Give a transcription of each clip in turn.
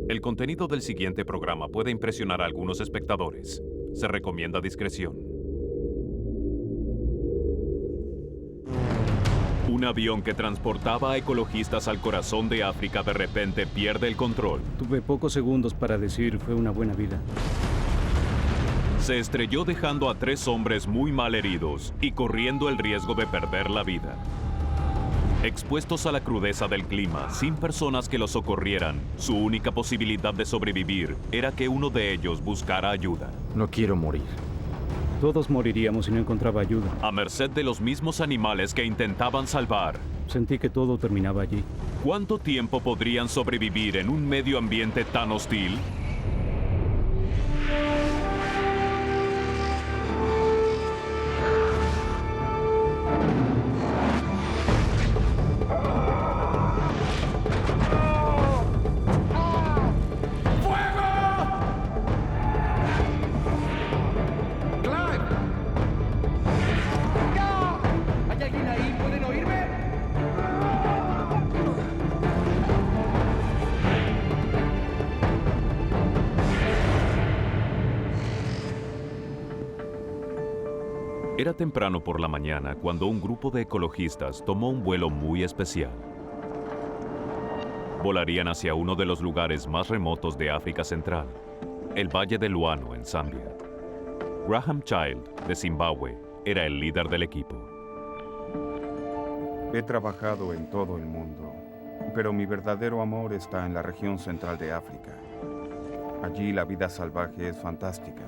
El contenido del siguiente programa puede impresionar a algunos espectadores. Se recomienda discreción. Un avión que transportaba a ecologistas al corazón de África de repente pierde el control. Tuve pocos segundos para decir fue una buena vida. Se estrelló dejando a 3 hombres muy mal heridos y corriendo el riesgo de perder la vida. Expuestos a la crudeza del clima, sin personas que los socorrieran, su única posibilidad de sobrevivir era que uno de ellos buscara ayuda. No quiero morir. Todos moriríamos si no encontraba ayuda. A merced de los mismos animales que intentaban salvar. Sentí que todo terminaba allí. ¿Cuánto tiempo podrían sobrevivir en un medio ambiente tan hostil? Era temprano por la mañana cuando un grupo de ecologistas tomó un vuelo muy especial. Volarían hacia uno de los lugares más remotos de África Central, el Valle de Luano, en Zambia. Graham Child, de Zimbabue, era el líder del equipo. He trabajado en todo el mundo, pero mi verdadero amor está en la región central de África. Allí la vida salvaje es fantástica.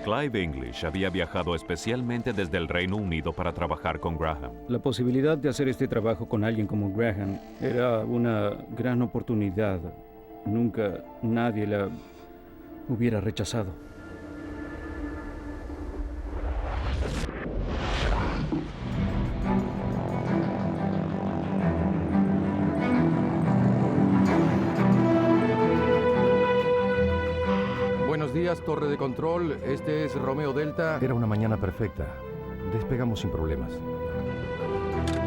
Clive English había viajado especialmente desde el Reino Unido para trabajar con Graham. La posibilidad de hacer este trabajo con alguien como Graham era una gran oportunidad. Nunca nadie la hubiera rechazado. Buenos días, torre de control. Este es Romeo Delta. Era una mañana perfecta. Despegamos sin problemas.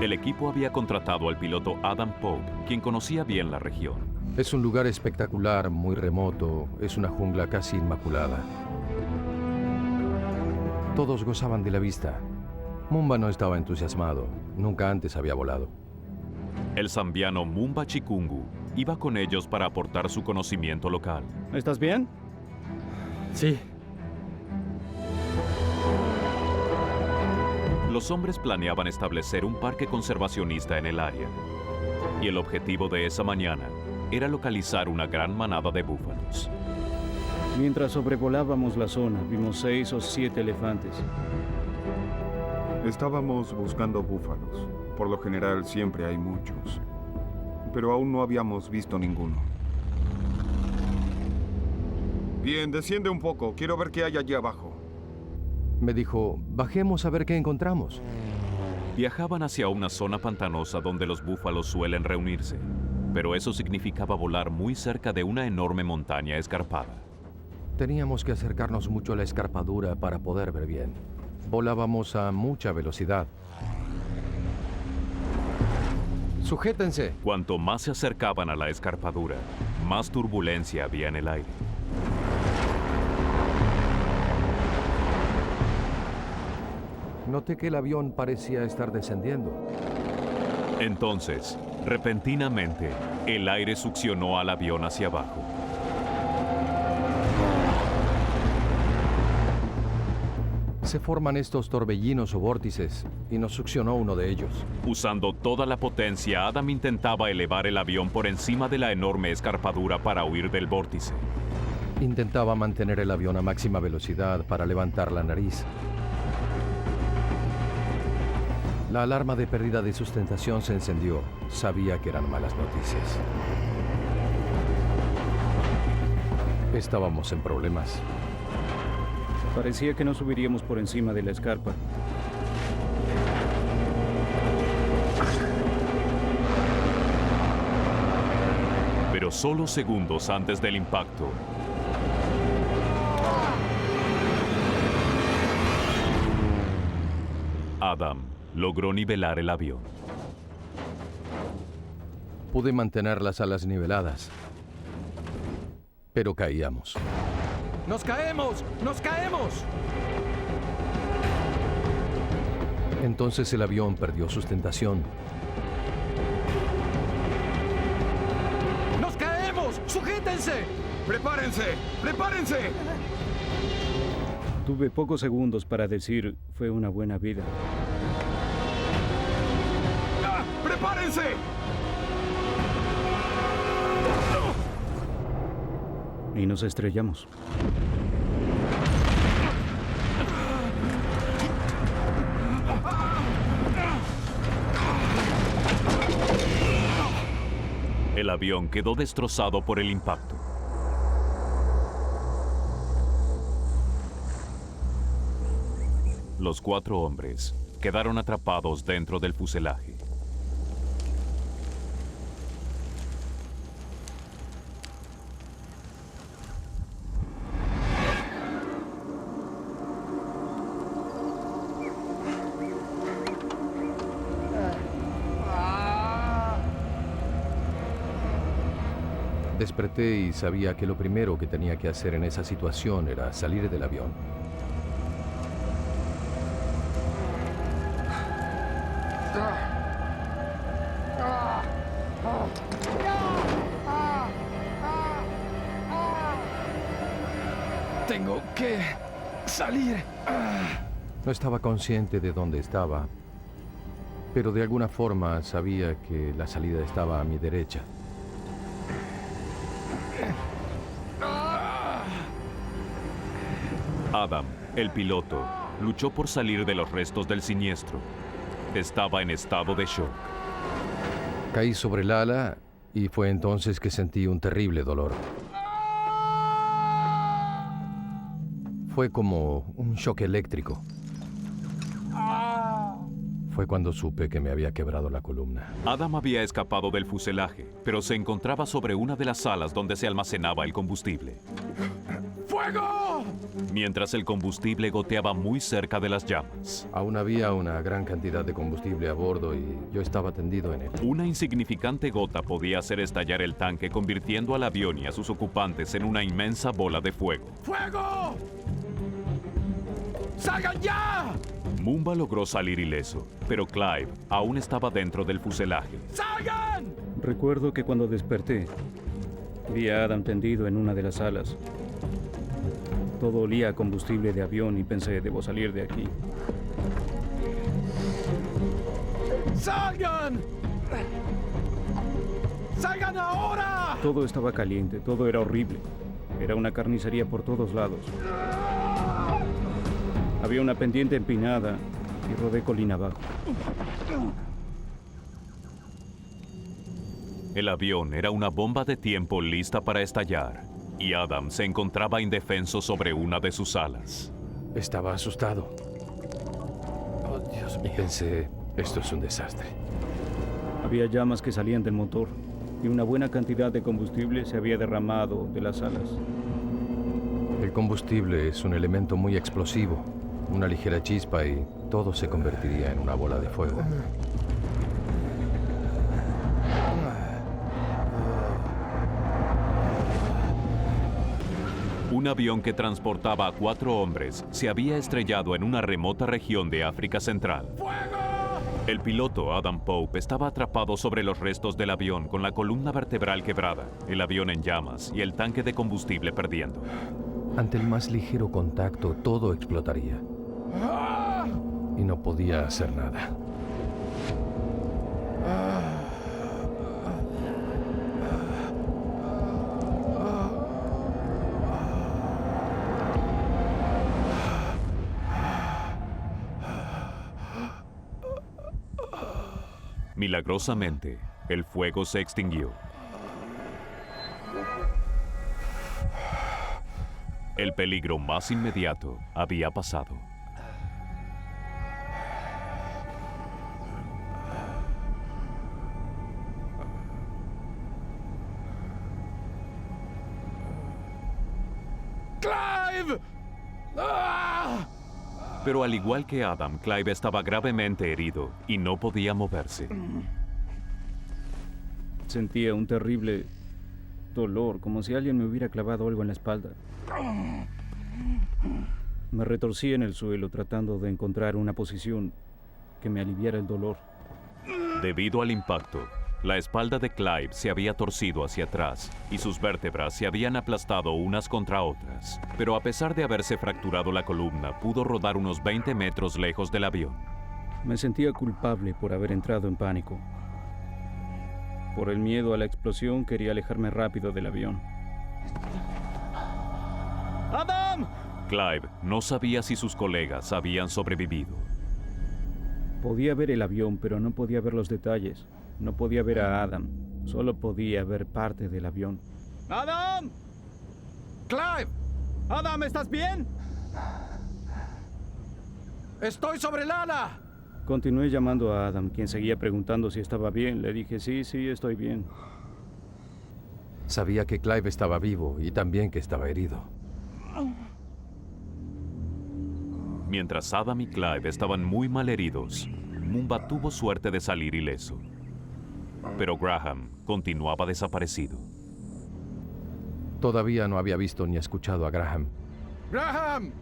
El equipo había contratado al piloto Adam Pope, quien conocía bien la región. Es un lugar espectacular, muy remoto. Es una jungla casi inmaculada. Todos gozaban de la vista. Mumba no estaba entusiasmado. Nunca antes había volado. El zambiano Mumba Chikungu iba con ellos para aportar su conocimiento local. ¿Estás bien? Sí. Los hombres planeaban establecer un parque conservacionista en el área. Y el objetivo de esa mañana era localizar una gran manada de búfalos. Mientras sobrevolábamos la zona, vimos 6 o 7 elefantes. Estábamos buscando búfalos. Por lo general siempre hay muchos. Pero aún no habíamos visto ninguno. Bien, desciende un poco. Quiero ver qué hay allí abajo. Me dijo, bajemos a ver qué encontramos. Viajaban hacia una zona pantanosa donde los búfalos suelen reunirse, pero eso significaba volar muy cerca de una enorme montaña escarpada. Teníamos que acercarnos mucho a la escarpadura para poder ver bien. Volábamos a mucha velocidad. ¡Sujétense! Cuanto más se acercaban a la escarpadura, más turbulencia había en el aire. Noté que el avión parecía estar descendiendo. Entonces, repentinamente, el aire succionó al avión hacia abajo. Se forman estos torbellinos o vórtices y nos succionó uno de ellos. Usando toda la potencia, Adam intentaba elevar el avión por encima de la enorme escarpadura para huir del vórtice. Intentaba mantener el avión a máxima velocidad para levantar la nariz. La alarma de pérdida de sustentación se encendió. Sabía que eran malas noticias. Estábamos en problemas. Parecía que no subiríamos por encima de la escarpa. Pero solo segundos antes del impacto, Adam logró nivelar el avión. Pude mantener las alas niveladas. pero caíamos. ¡Nos caemos! ¡Nos caemos! Entonces el avión perdió sustentación. ¡Nos caemos! ¡Sujétense! ¡Prepárense! ¡Prepárense! Tuve pocos segundos para decir, fue una buena vida. ¡Ah! ¡Prepárense! Y nos estrellamos. El avión quedó destrozado por el impacto. Los 4 hombres quedaron atrapados dentro del fuselaje. Desperté y sabía que lo primero que tenía que hacer en esa situación era salir del avión. Tengo que salir. No estaba consciente de dónde estaba, pero de alguna forma sabía que la salida estaba a mi derecha. Adam, el piloto, luchó por salir de los restos del siniestro. Estaba en estado de shock. Caí sobre el ala y fue entonces que sentí un terrible dolor. Fue como un shock eléctrico. Fue cuando supe que me había quebrado la columna. Adam había escapado del fuselaje, pero se encontraba sobre una de las salas donde se almacenaba el combustible. ¡Fuego! Mientras el combustible goteaba muy cerca de las llamas. Aún había una gran cantidad de combustible a bordo y yo estaba tendido en él. Una insignificante gota podía hacer estallar el tanque, convirtiendo al avión y a sus ocupantes en una inmensa bola de fuego. ¡Fuego! ¡Salgan ya! Mumba logró salir ileso, pero Clive aún estaba dentro del fuselaje. ¡Salgan! Recuerdo que cuando desperté, vi a Adam tendido en una de las salas. Todo olía a combustible de avión y pensé, debo salir de aquí. ¡Salgan! ¡Salgan ahora! Todo estaba caliente, todo era horrible. Era una carnicería por todos lados. Había una pendiente empinada y rodé colina abajo. El avión era una bomba de tiempo lista para estallar, y Adam se encontraba indefenso sobre una de sus alas. Estaba asustado. Oh, Dios Y mío. pensé, esto es un desastre. Había llamas que salían del motor y una buena cantidad de combustible se había derramado de las alas. El combustible es un elemento muy explosivo. Una ligera chispa y todo se convertiría en una bola de fuego. Un avión que transportaba a 4 hombres se había estrellado en una remota región de África Central. El piloto, Adam Pope, estaba atrapado sobre los restos del avión con la columna vertebral quebrada, el avión en llamas y el tanque de combustible perdiendo. Ante el más ligero contacto, todo explotaría. Y no podía hacer nada. Milagrosamente, el fuego se extinguió. El peligro más inmediato había pasado. ¡Clive! ¡Ah! Pero al igual que Adam, Clive estaba gravemente herido y no podía moverse. Sentía un terrible dolor, como si alguien me hubiera clavado algo en la espalda. Me retorcí en el suelo tratando de encontrar una posición que me aliviara el dolor. Debido al impacto, la espalda de Clive se había torcido hacia atrás y sus vértebras se habían aplastado unas contra otras. Pero a pesar de haberse fracturado la columna, pudo rodar unos 20 metros lejos del avión. Me sentía culpable por haber entrado en pánico. Por el miedo a la explosión, quería alejarme rápido del avión. ¡Adam! Clive no sabía si sus colegas habían sobrevivido. Podía ver el avión, pero no podía ver los detalles. No podía ver a Adam. Solo podía ver parte del avión. ¡Adam! ¡Clive! ¡Adam, ¿estás bien? ¡Estoy sobre el ala! Continué llamando a Adam, quien seguía preguntando si estaba bien. Le dije, sí, estoy bien. Sabía que Clive estaba vivo y también que estaba herido. Mientras Adam y Clive estaban muy mal heridos, Mumba tuvo suerte de salir ileso. Pero Graham continuaba desaparecido. Todavía no había visto ni escuchado a Graham. ¡Graham!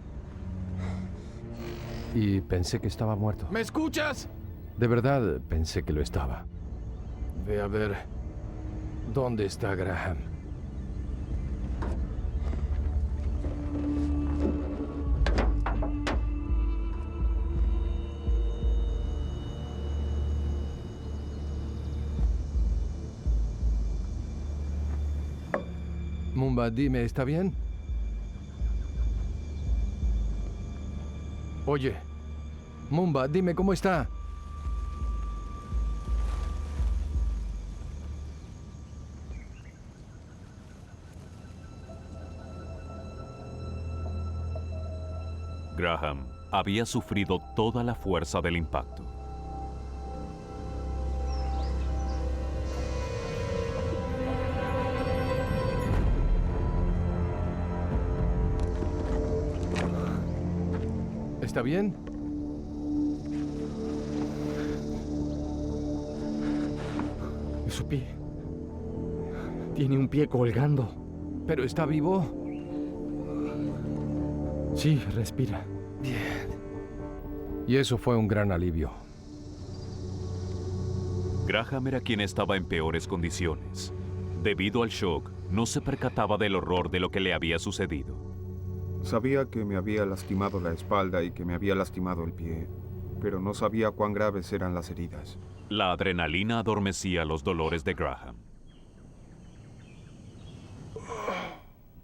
Y pensé que estaba muerto. ¿Me escuchas? De verdad pensé que lo estaba. Ve a ver dónde está Graham. Mumba, dime, ¿está bien? Oye, Mumba, dime cómo está. Graham había sufrido toda la fuerza del impacto. ¿Está bien? Su pie. Tiene un pie colgando. ¿Pero está vivo? Sí, respira. Y eso fue un gran alivio. Graham era quien estaba en peores condiciones. Debido al shock, no se percataba del horror de lo que le había sucedido. Sabía que me había lastimado la espalda y que me había lastimado el pie, pero no sabía cuán graves eran las heridas. La adrenalina adormecía los dolores de Graham.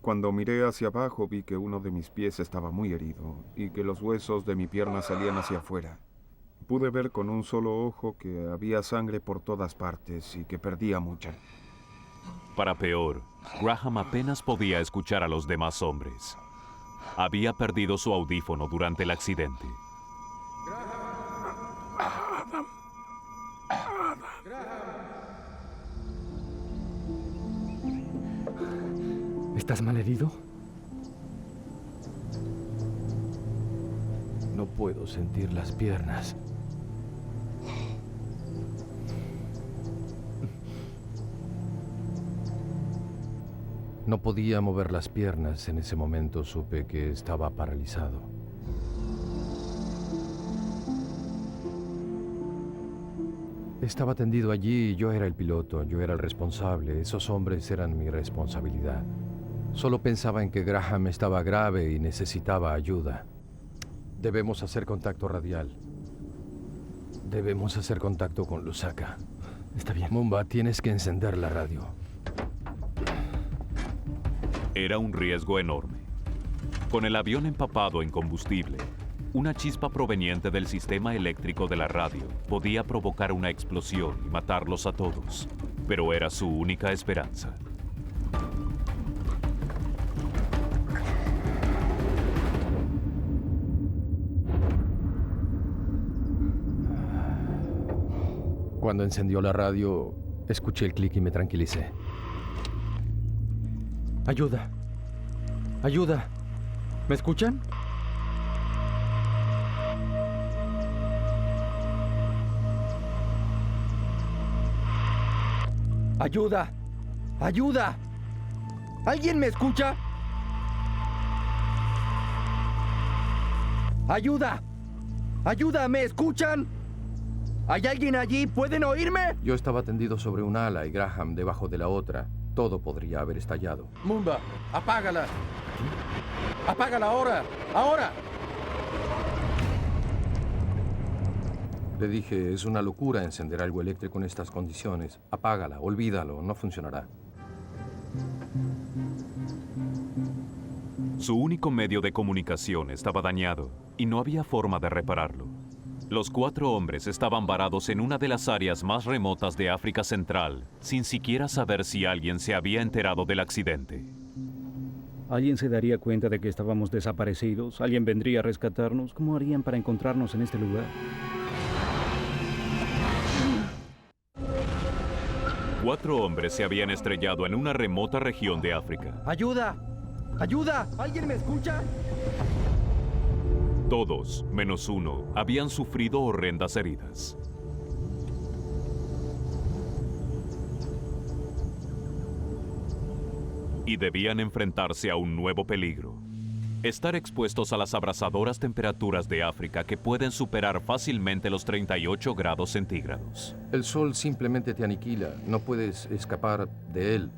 Cuando miré hacia abajo vi que uno de mis pies estaba muy herido y que los huesos de mi pierna salían hacia afuera. Pude ver con un solo ojo que había sangre por todas partes y que perdía mucha. Para peor, Graham apenas podía escuchar a los demás hombres. Había perdido su audífono durante el accidente. ¿Estás malherido? No puedo sentir las piernas. No podía mover las piernas. En ese momento supe que estaba paralizado. Estaba tendido allí y yo era el piloto, yo era el responsable. Esos hombres eran mi responsabilidad. Solo pensaba en que Graham estaba grave y necesitaba ayuda. Debemos hacer contacto radial. Debemos hacer contacto con Lusaka. Está bien. Mumba, tienes que encender la radio. Era un riesgo enorme. Con el avión empapado en combustible, una chispa proveniente del sistema eléctrico de la radio podía provocar una explosión y matarlos a todos, pero era su única esperanza. Cuando encendió la radio, escuché el clic y me tranquilicé. Ayuda. Ayuda. ¿Me escuchan? ¡Ayuda! ¡Ayuda! ¿Alguien me escucha? ¡Ayuda! ¡Ayuda! ¿Me escuchan? ¿Hay alguien allí? ¿Pueden oírme? Yo estaba tendido sobre un ala y Graham debajo de la otra. Todo podría haber estallado. Mumba, apágala. Apágala ahora. Ahora. Le dije, es una locura encender algo eléctrico en estas condiciones. Apágala, olvídalo, no funcionará. Su único medio de comunicación estaba dañado y no había forma de repararlo. Los 4 hombres estaban varados en una de las áreas más remotas de África Central, sin siquiera saber si alguien se había enterado del accidente. ¿Alguien se daría cuenta de que estábamos desaparecidos? ¿Alguien vendría a rescatarnos? ¿Cómo harían para encontrarnos en este lugar? 4 hombres se habían estrellado en una remota región de África. ¡Ayuda! ¡Ayuda! ¿Alguien me escucha? Todos, menos uno, habían sufrido horrendas heridas. Y debían enfrentarse a un nuevo peligro. Estar expuestos a las abrasadoras temperaturas de África que pueden superar fácilmente los 38 grados centígrados. El sol simplemente te aniquila, no puedes escapar de él.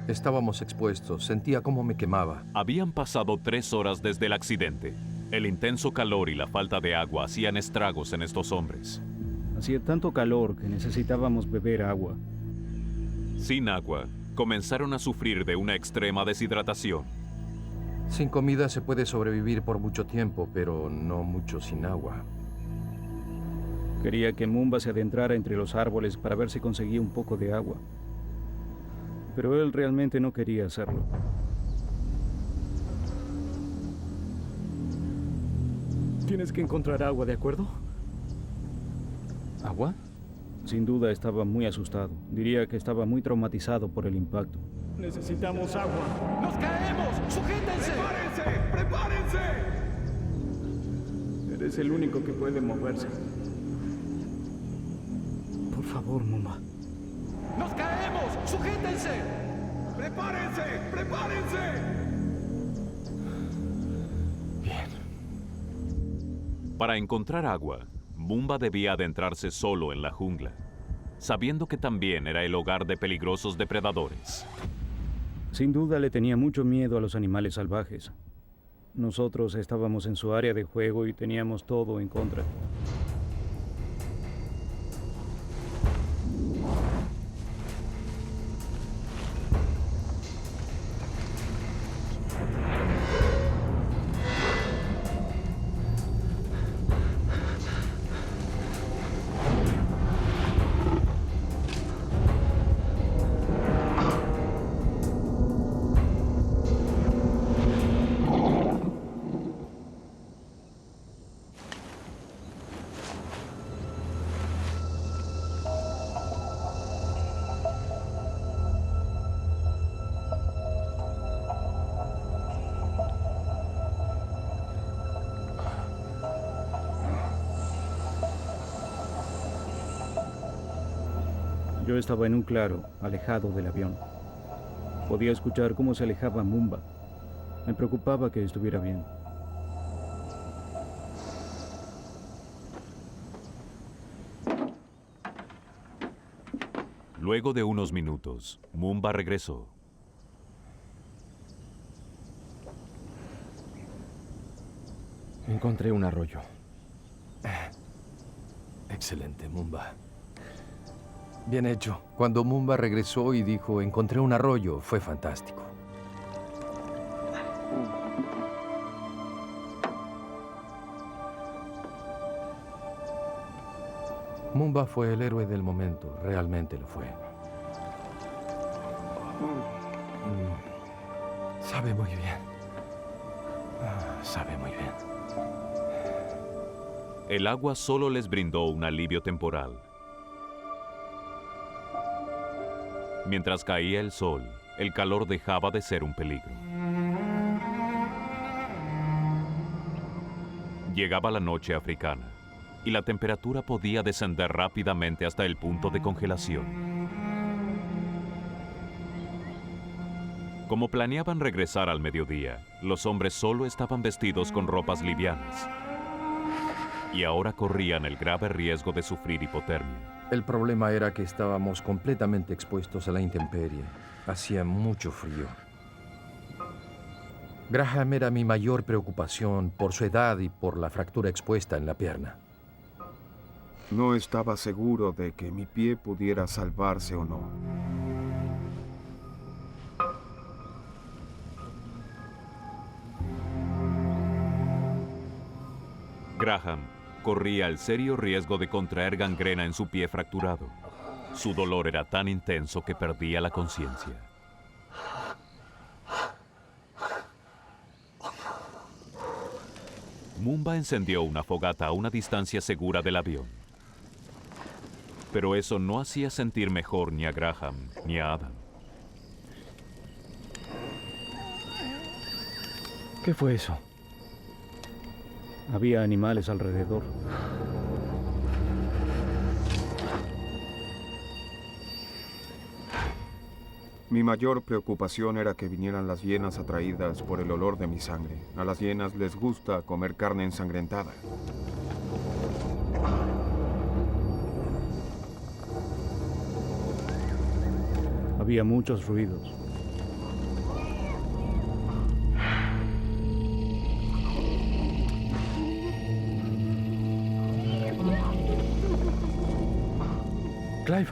Estábamos expuestos, sentía cómo me quemaba. Habían pasado 3 horas desde el accidente. El intenso calor y la falta de agua hacían estragos en estos hombres. Hacía tanto calor que necesitábamos beber agua. Sin agua, comenzaron a sufrir de una extrema deshidratación. Sin comida se puede sobrevivir por mucho tiempo, pero no mucho sin agua. Quería que Mumba se adentrara entre los árboles para ver si conseguía un poco de agua. Pero él realmente no quería hacerlo. Tienes que encontrar agua, ¿de acuerdo? ¿Agua? Sin duda estaba muy asustado. Diría que estaba muy traumatizado por el impacto. Necesitamos agua. ¡Nos caemos! ¡Sujétense! ¡Prepárense! Eres el único que puede moverse. Por favor, Mumba. ¡Nos caemos! ¡Sujétense! ¡Prepárense! ¡Prepárense! Bien. Para encontrar agua, Mumba debía adentrarse solo en la jungla, sabiendo que también era el hogar de peligrosos depredadores. Sin duda le tenía mucho miedo a los animales salvajes. Nosotros estábamos en su área de juego y teníamos todo en contra. Yo estaba en un claro, alejado del avión. Podía escuchar cómo se alejaba Mumba. Me preocupaba que estuviera bien. Luego de unos minutos, Mumba regresó. Encontré un arroyo. Excelente, Mumba. Bien hecho. Cuando Mumba regresó y dijo, encontré un arroyo, fue fantástico. Mumba fue el héroe del momento, realmente lo fue. Sabe muy bien. Sabe muy bien. El agua solo les brindó un alivio temporal. Mientras caía el sol, el calor dejaba de ser un peligro. Llegaba la noche africana y la temperatura podía descender rápidamente hasta el punto de congelación. Como planeaban regresar al mediodía, los hombres solo estaban vestidos con ropas livianas. Y ahora corrían el grave riesgo de sufrir hipotermia. El problema era que estábamos completamente expuestos a la intemperie. Hacía mucho frío. Graham era mi mayor preocupación por su edad y por la fractura expuesta en la pierna. No estaba seguro de que mi pie pudiera salvarse o no. Graham corría el serio riesgo de contraer gangrena en su pie fracturado. Su dolor era tan intenso que perdía la conciencia. Mumba encendió una fogata a una distancia segura del avión. Pero eso no hacía sentir mejor ni a Graham ni a Adam. ¿Qué fue eso? Había animales alrededor. Mi mayor preocupación era que vinieran las hienas atraídas por el olor de mi sangre. A las hienas les gusta comer carne ensangrentada. Había muchos ruidos. Clive.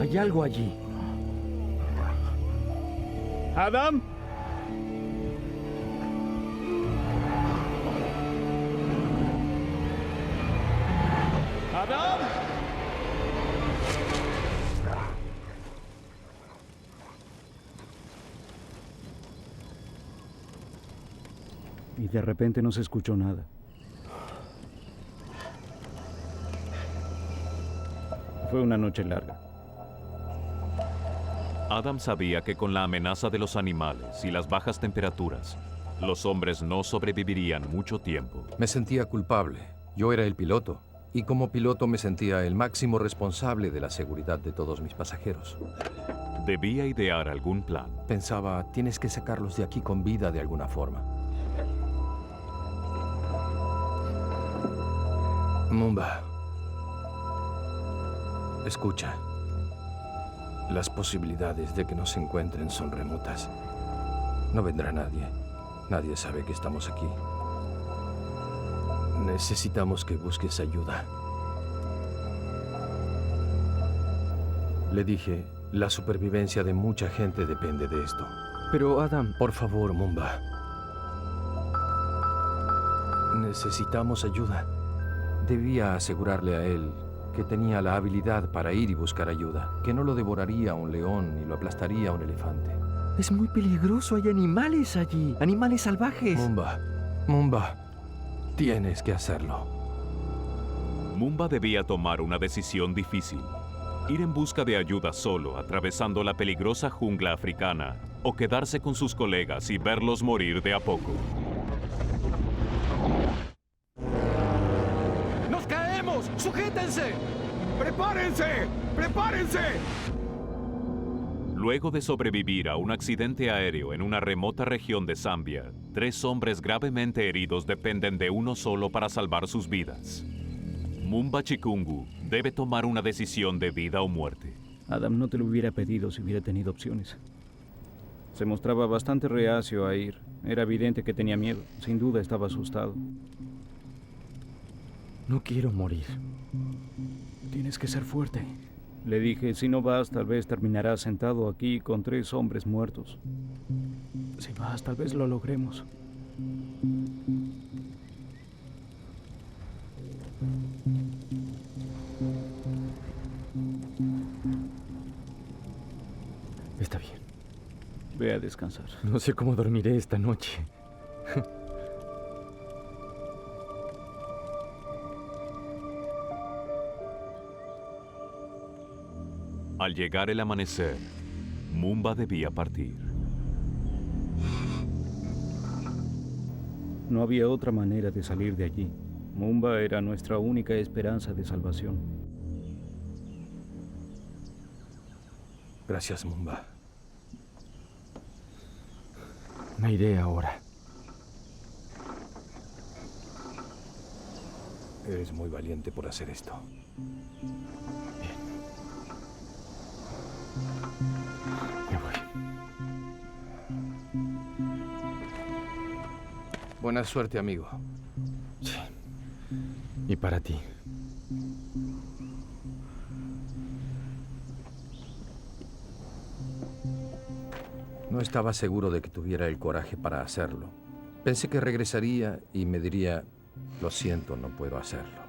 Hay algo allí. ¡Adam! ¡Adam! Y de repente no se escuchó nada. Fue una noche larga. Adam sabía que con la amenaza de los animales y las bajas temperaturas, los hombres no sobrevivirían mucho tiempo. Me sentía culpable. Yo era el piloto. Y como piloto me sentía el máximo responsable de la seguridad de todos mis pasajeros. Debía idear algún plan. Pensaba, tienes que sacarlos de aquí con vida de alguna forma. Mumba. Escucha. Las posibilidades de que nos encuentren son remotas. No vendrá nadie. Nadie sabe que estamos aquí. Necesitamos que busques ayuda. Le dije, la supervivencia de mucha gente depende de esto. Pero, Adam... Por favor, Mumba. Necesitamos ayuda. Debía asegurarle a él que tenía la habilidad para ir y buscar ayuda, que no lo devoraría un león ni lo aplastaría un elefante. Es muy peligroso, hay animales allí, animales salvajes. Mumba, tienes que hacerlo. Mumba debía tomar una decisión difícil. Ir en busca de ayuda solo, atravesando la peligrosa jungla africana, o quedarse con sus colegas y verlos morir de a poco. ¡Nos caemos! ¡Sujétense! ¡Prepárense! ¡Prepárense! Luego de sobrevivir a un accidente aéreo en una remota región de Zambia, 3 hombres gravemente heridos dependen de uno solo para salvar sus vidas. Mumba Chikungu debe tomar una decisión de vida o muerte. Adam no te lo hubiera pedido si hubiera tenido opciones. Se mostraba bastante reacio a ir. Era evidente que tenía miedo. Sin duda estaba asustado. No quiero morir. Tienes que ser fuerte. Le dije, si no vas, tal vez terminarás sentado aquí con 3 hombres muertos. Si vas, tal vez lo logremos. Está bien. Ve a descansar. No sé cómo dormiré esta noche. Al llegar el amanecer, Mumba debía partir. No había otra manera de salir de allí. Mumba era nuestra única esperanza de salvación. Gracias, Mumba. Me iré ahora. Eres muy valiente por hacer esto. Me voy. Buena suerte, amigo. Sí. Y para ti. No estaba seguro de que tuviera el coraje para hacerlo. Pensé que regresaría y me diría, lo siento, no puedo hacerlo.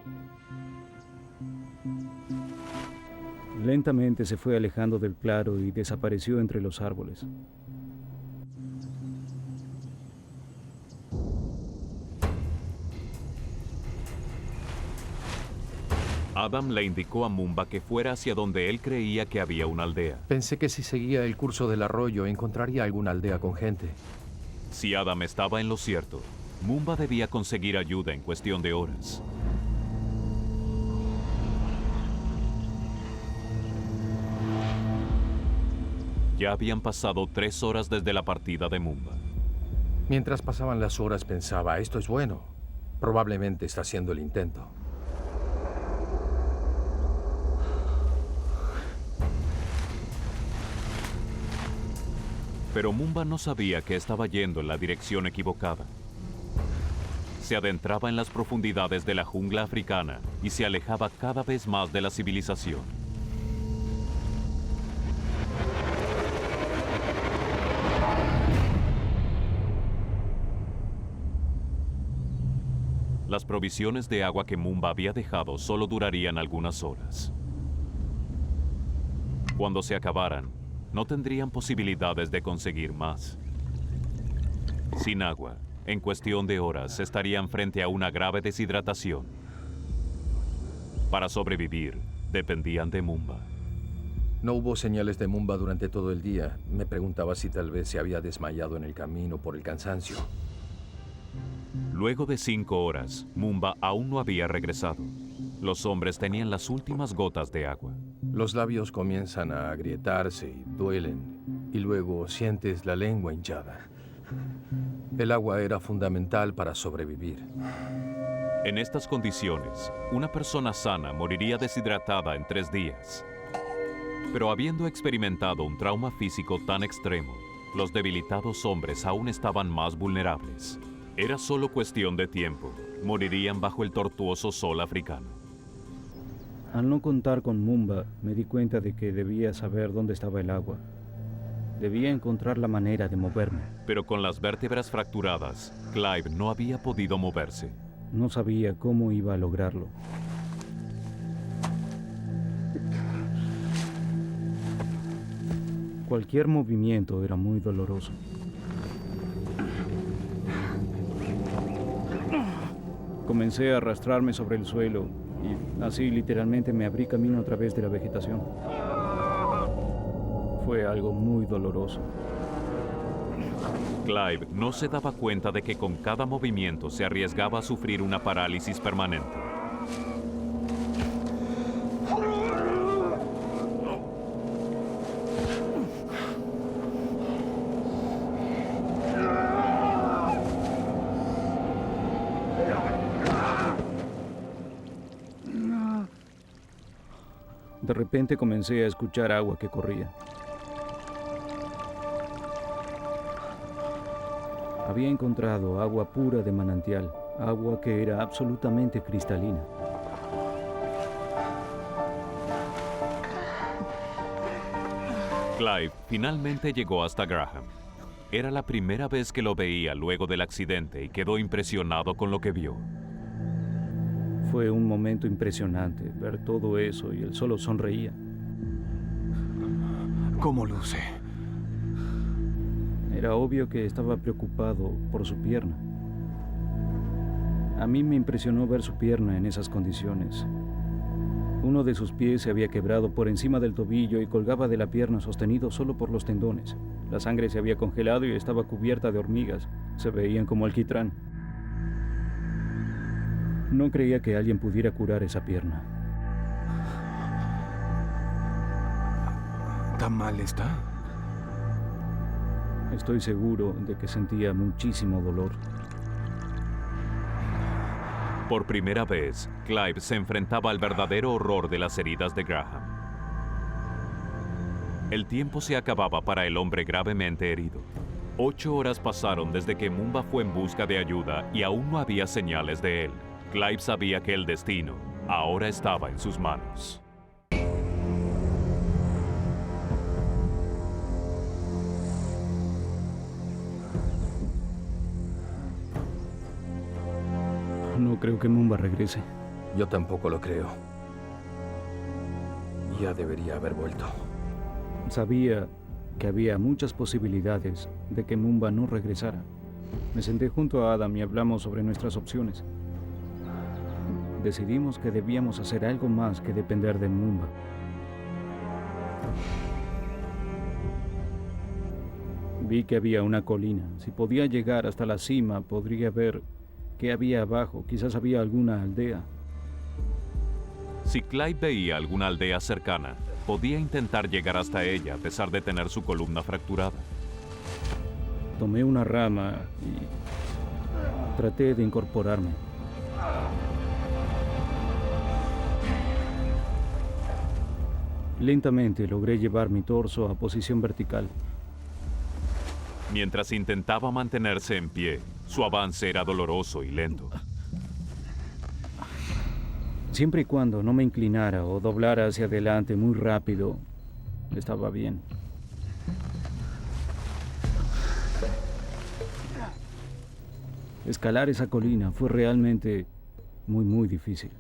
Lentamente se fue alejando del claro y desapareció entre los árboles. Adam le indicó a Mumba que fuera hacia donde él creía que había una aldea. Pensé que si seguía el curso del arroyo encontraría alguna aldea con gente. Si Adam estaba en lo cierto, Mumba debía conseguir ayuda en cuestión de horas. Ya habían pasado 3 horas desde la partida de Mumba. Mientras pasaban las horas pensaba, esto es bueno. Probablemente está haciendo el intento. Pero Mumba no sabía que estaba yendo en la dirección equivocada. Se adentraba en las profundidades de la jungla africana y se alejaba cada vez más de la civilización. Las provisiones de agua que Mumba había dejado solo durarían algunas horas. Cuando se acabaran, no tendrían posibilidades de conseguir más. Sin agua, en cuestión de horas, estarían frente a una grave deshidratación. Para sobrevivir, dependían de Mumba. No hubo señales de Mumba durante todo el día. Me preguntaba si tal vez se había desmayado en el camino por el cansancio. Luego de 5 horas, Mumba aún no había regresado. Los hombres tenían las últimas gotas de agua. Los labios comienzan a agrietarse y duelen, y luego sientes la lengua hinchada. El agua era fundamental para sobrevivir. En estas condiciones, una persona sana moriría deshidratada en 3 días. Pero habiendo experimentado un trauma físico tan extremo, los debilitados hombres aún estaban más vulnerables. Era solo cuestión de tiempo. Morirían bajo el tortuoso sol africano. Al no contar con Mumba, me di cuenta de que debía saber dónde estaba el agua. Debía encontrar la manera de moverme. Pero con las vértebras fracturadas, Clive no había podido moverse. No sabía cómo iba a lograrlo. Cualquier movimiento era muy doloroso. Comencé a arrastrarme sobre el suelo y así literalmente me abrí camino a través de la vegetación. Fue algo muy doloroso. Clive no se daba cuenta de que con cada movimiento se arriesgaba a sufrir una parálisis permanente. De repente comencé a escuchar agua que corría. Había encontrado agua pura de manantial, agua que era absolutamente cristalina. Clive finalmente llegó hasta Graham. Era la primera vez que lo veía luego del accidente y quedó impresionado con lo que vio. Fue un momento impresionante ver todo eso y él solo sonreía. ¿Cómo luce? Era obvio que estaba preocupado por su pierna. A mí me impresionó ver su pierna en esas condiciones. Uno de sus pies se había quebrado por encima del tobillo y colgaba de la pierna sostenido solo por los tendones. La sangre se había congelado y estaba cubierta de hormigas. Se veían como alquitrán. No creía que alguien pudiera curar esa pierna. ¿Tan mal está? Estoy seguro de que sentía muchísimo dolor. Por primera vez, Clive se enfrentaba al verdadero horror de las heridas de Graham. El tiempo se acababa para el hombre gravemente herido. 8 horas pasaron desde que Mumba fue en busca de ayuda y aún no había señales de él. Clive sabía que el destino ahora estaba en sus manos. No creo que Mumba regrese. Yo tampoco lo creo. Ya debería haber vuelto. Sabía que había muchas posibilidades de que Mumba no regresara. Me senté junto a Adam y hablamos sobre nuestras opciones. Decidimos que debíamos hacer algo más que depender de Mumba. Vi que había una colina. Si podía llegar hasta la cima, podría ver qué había abajo. Quizás había alguna aldea. Si Clive veía alguna aldea cercana, podía intentar llegar hasta ella a pesar de tener su columna fracturada. Tomé una rama y traté de incorporarme. Lentamente logré llevar mi torso a posición vertical. Mientras intentaba mantenerse en pie, su avance era doloroso y lento. Siempre y cuando no me inclinara o doblara hacia adelante muy rápido, estaba bien. Escalar esa colina fue realmente muy difícil.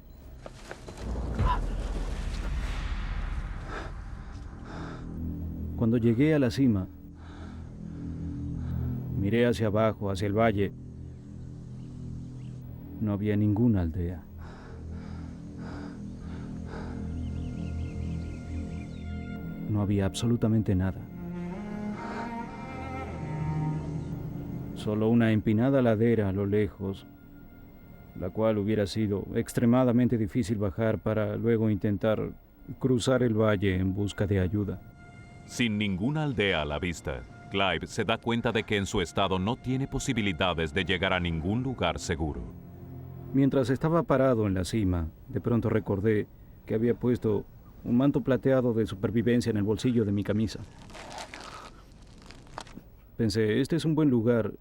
Cuando llegué a la cima, miré hacia abajo, hacia el valle. No había ninguna aldea. No había absolutamente nada. Solo una empinada ladera a lo lejos, la cual hubiera sido extremadamente difícil bajar para luego intentar cruzar el valle en busca de ayuda. Sin ninguna aldea a la vista, Clive se da cuenta de que en su estado no tiene posibilidades de llegar a ningún lugar seguro. Mientras estaba parado en la cima, de pronto recordé que había puesto un manto plateado de supervivencia en el bolsillo de mi camisa. Pensé, este es un buen lugar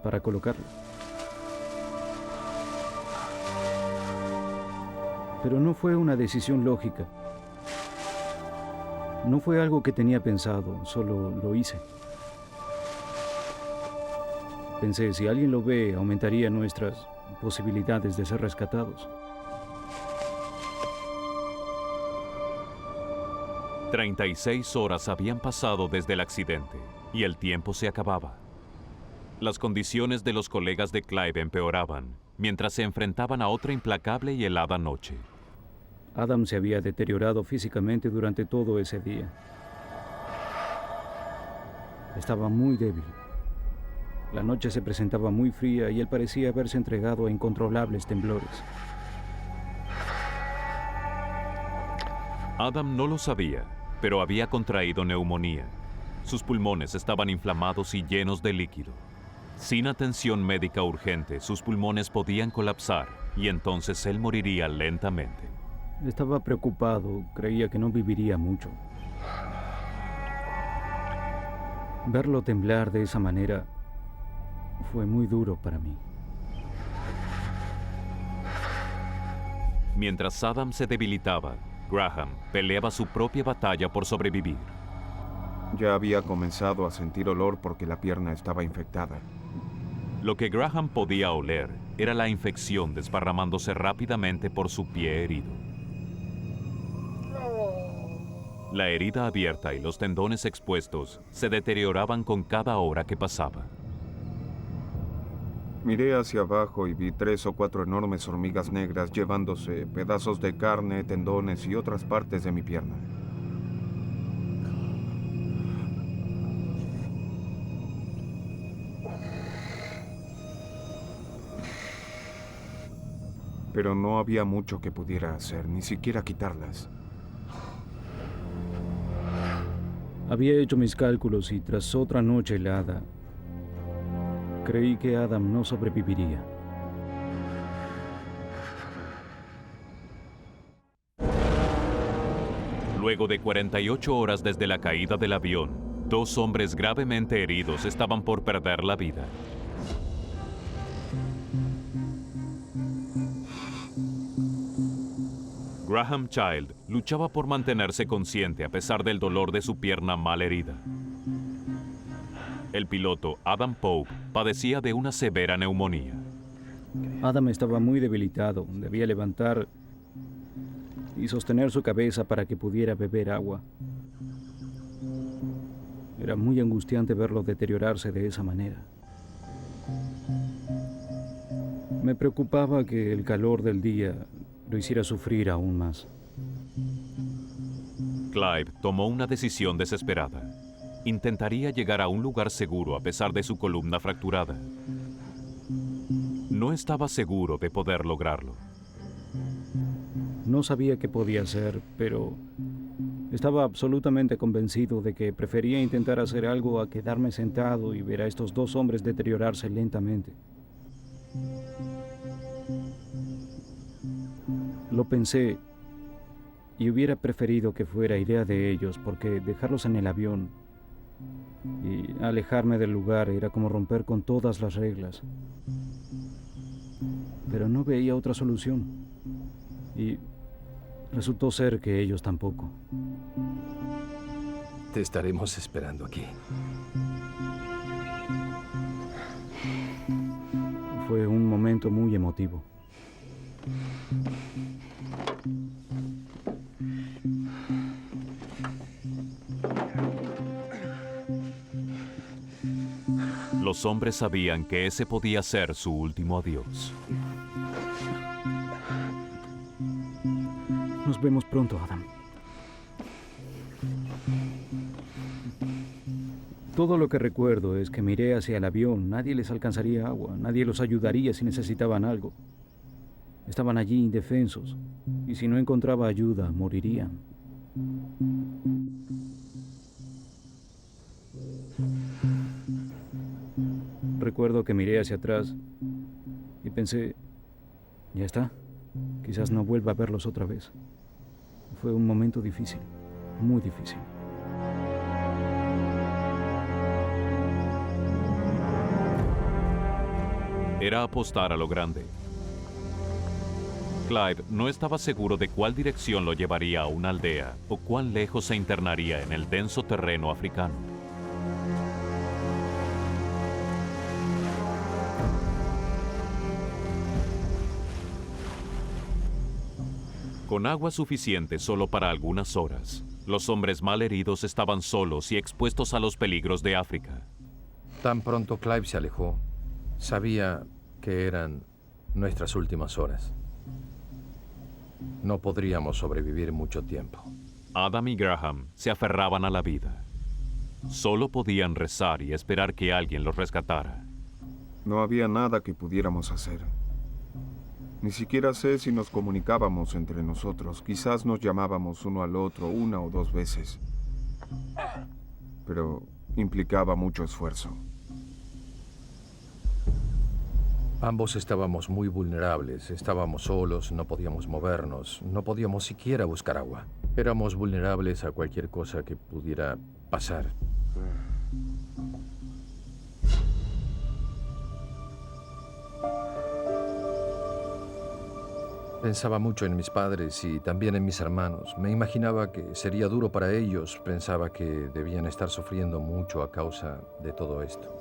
para colocarlo. Pero no fue una decisión lógica. No fue algo que tenía pensado, solo lo hice. Pensé, si alguien lo ve, aumentaría nuestras posibilidades de ser rescatados. 36 horas habían pasado desde el accidente y el tiempo se acababa. Las condiciones de los colegas de Clive empeoraban mientras se enfrentaban a otra implacable y helada noche. Adam se había deteriorado físicamente durante todo ese día. Estaba muy débil. La noche se presentaba muy fría y él parecía haberse entregado a incontrolables temblores. Adam no lo sabía, pero había contraído neumonía. Sus pulmones estaban inflamados y llenos de líquido. Sin atención médica urgente, sus pulmones podían colapsar y entonces él moriría lentamente. Estaba preocupado, creía que no viviría mucho. Verlo temblar de esa manera fue muy duro para mí. Mientras Adam se debilitaba, Graham peleaba su propia batalla por sobrevivir. Ya había comenzado a sentir olor porque la pierna estaba infectada. Lo que Graham podía oler era la infección desparramándose rápidamente por su pie herido. La herida abierta y los tendones expuestos se deterioraban con cada hora que pasaba. Miré hacia abajo y vi 3 o 4 enormes hormigas negras llevándose pedazos de carne, tendones y otras partes de mi pierna. Pero no había mucho que pudiera hacer, ni siquiera quitarlas. Había hecho mis cálculos y tras otra noche helada, creí que Adam no sobreviviría. Luego de 48 horas desde la caída del avión, 2 hombres gravemente heridos estaban por perder la vida. Graham Child luchaba por mantenerse consciente a pesar del dolor de su pierna mal herida. El piloto Adam Pope padecía de una severa neumonía. Adam estaba muy debilitado, debía levantar y sostener su cabeza para que pudiera beber agua. Era muy angustiante verlo deteriorarse de esa manera. Me preocupaba que el calor del día lo hiciera sufrir aún más. Clive tomó una decisión desesperada. Intentaría llegar a un lugar seguro a pesar de su columna fracturada. No estaba seguro de poder lograrlo. No sabía qué podía hacer, pero estaba absolutamente convencido de que prefería intentar hacer algo a quedarme sentado y ver a estos 2 hombres deteriorarse lentamente. Lo pensé y hubiera preferido que fuera idea de ellos, porque dejarlos en el avión y alejarme del lugar era como romper con todas las reglas. Pero no veía otra solución y resultó ser que ellos tampoco. Te estaremos esperando aquí. Fue un momento muy emotivo. Los hombres sabían que ese podía ser su último adiós. Nos vemos pronto, Adam. Todo lo que recuerdo es que miré hacia el avión. Nadie les alcanzaría agua, nadie los ayudaría si necesitaban algo. Estaban allí indefensos, y si no encontraba ayuda, morirían. Recuerdo que miré hacia atrás y pensé, ya está, quizás no vuelva a verlos otra vez. Fue un momento difícil, muy difícil. Era apostar a lo grande. Clive no estaba seguro de cuál dirección lo llevaría a una aldea o cuán lejos se internaría en el denso terreno africano. Con agua suficiente solo para algunas horas, los hombres mal heridos estaban solos y expuestos a los peligros de África. Tan pronto Clive se alejó, sabía que eran nuestras últimas horas. No podríamos sobrevivir mucho tiempo. Adam y Graham se aferraban a la vida. Solo podían rezar y esperar que alguien los rescatara. No había nada que pudiéramos hacer. Ni siquiera sé si nos comunicábamos entre nosotros. Quizás nos llamábamos uno al otro 1 o 2 veces. Pero implicaba mucho esfuerzo. Ambos estábamos muy vulnerables, estábamos solos, no podíamos movernos, no podíamos siquiera buscar agua. Éramos vulnerables a cualquier cosa que pudiera pasar. Pensaba mucho en mis padres y también en mis hermanos. Me imaginaba que sería duro para ellos. Pensaba que debían estar sufriendo mucho a causa de todo esto.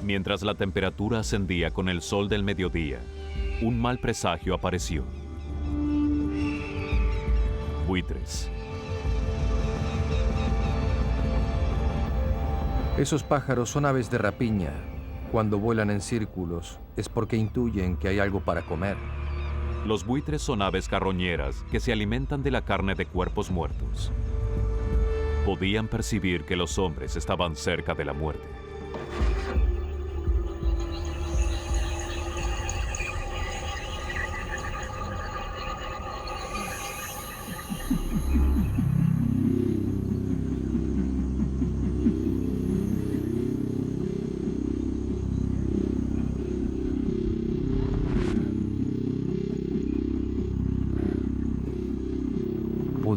Mientras la temperatura ascendía con el sol del mediodía, un mal presagio apareció. Buitres. Esos pájaros son aves de rapiña. Cuando vuelan en círculos es porque intuyen que hay algo para comer. Los buitres son aves carroñeras que se alimentan de la carne de cuerpos muertos. Podían percibir que los hombres estaban cerca de la muerte.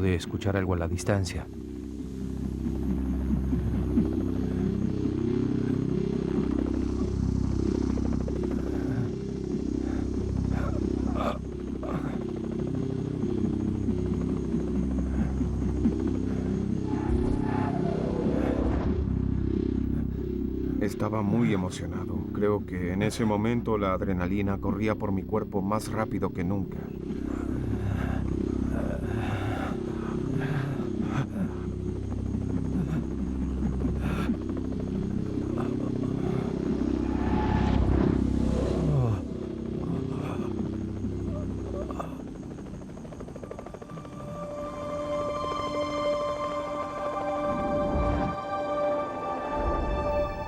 pude escuchar algo a la distancia. Estaba muy emocionado. Creo que en ese momento la adrenalina corría por mi cuerpo más rápido que nunca.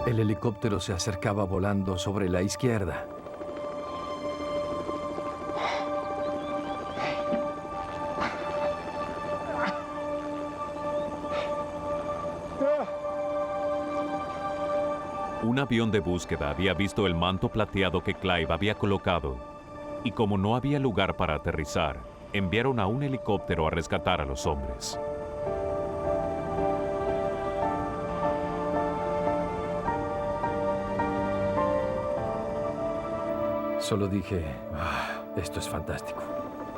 El helicóptero se acercaba volando sobre la izquierda. Un avión de búsqueda había visto el manto plateado que Clive había colocado, y como no había lugar para aterrizar, enviaron a un helicóptero a rescatar a los hombres. Solo dije, esto es fantástico.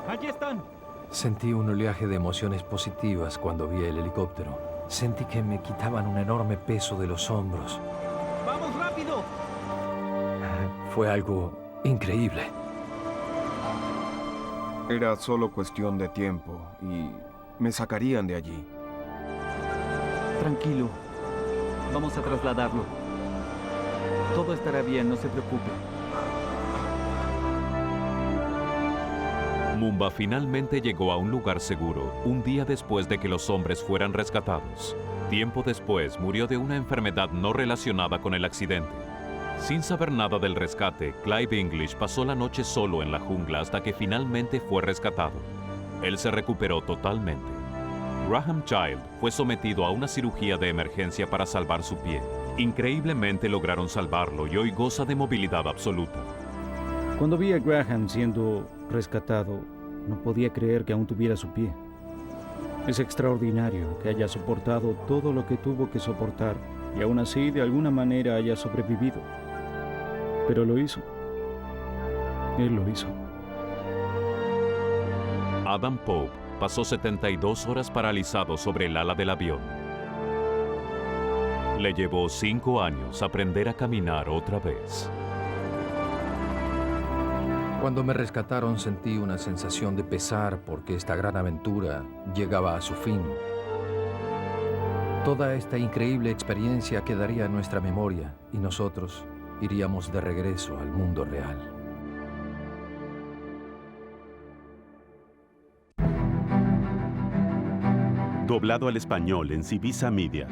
¡Allí están! Sentí un oleaje de emociones positivas cuando vi el helicóptero. Sentí que me quitaban un enorme peso de los hombros. ¡Vamos rápido! Fue algo increíble. Era solo cuestión de tiempo y me sacarían de allí. Tranquilo. Vamos a trasladarlo. Todo estará bien, no se preocupe. Mumba finalmente llegó a un lugar seguro un día después de que los hombres fueran rescatados. Tiempo después murió de una enfermedad no relacionada con el accidente. Sin saber nada del rescate, Clive English pasó la noche solo en la jungla hasta que finalmente fue rescatado. Él se recuperó totalmente. Graham Child fue sometido a una cirugía de emergencia para salvar su pie. Increíblemente lograron salvarlo y hoy goza de movilidad absoluta. Cuando vi a Graham siendo rescatado, no podía creer que aún tuviera su pie. Es extraordinario que haya soportado todo lo que tuvo que soportar y aún así de alguna manera haya sobrevivido. Pero lo hizo. Él lo hizo. Adam Pope pasó 72 horas paralizado sobre el ala del avión. Le llevó 5 años aprender a caminar otra vez. Cuando me rescataron sentí una sensación de pesar porque esta gran aventura llegaba a su fin. Toda esta increíble experiencia quedaría en nuestra memoria y nosotros iríamos de regreso al mundo real. Doblado al español en Civisa Media.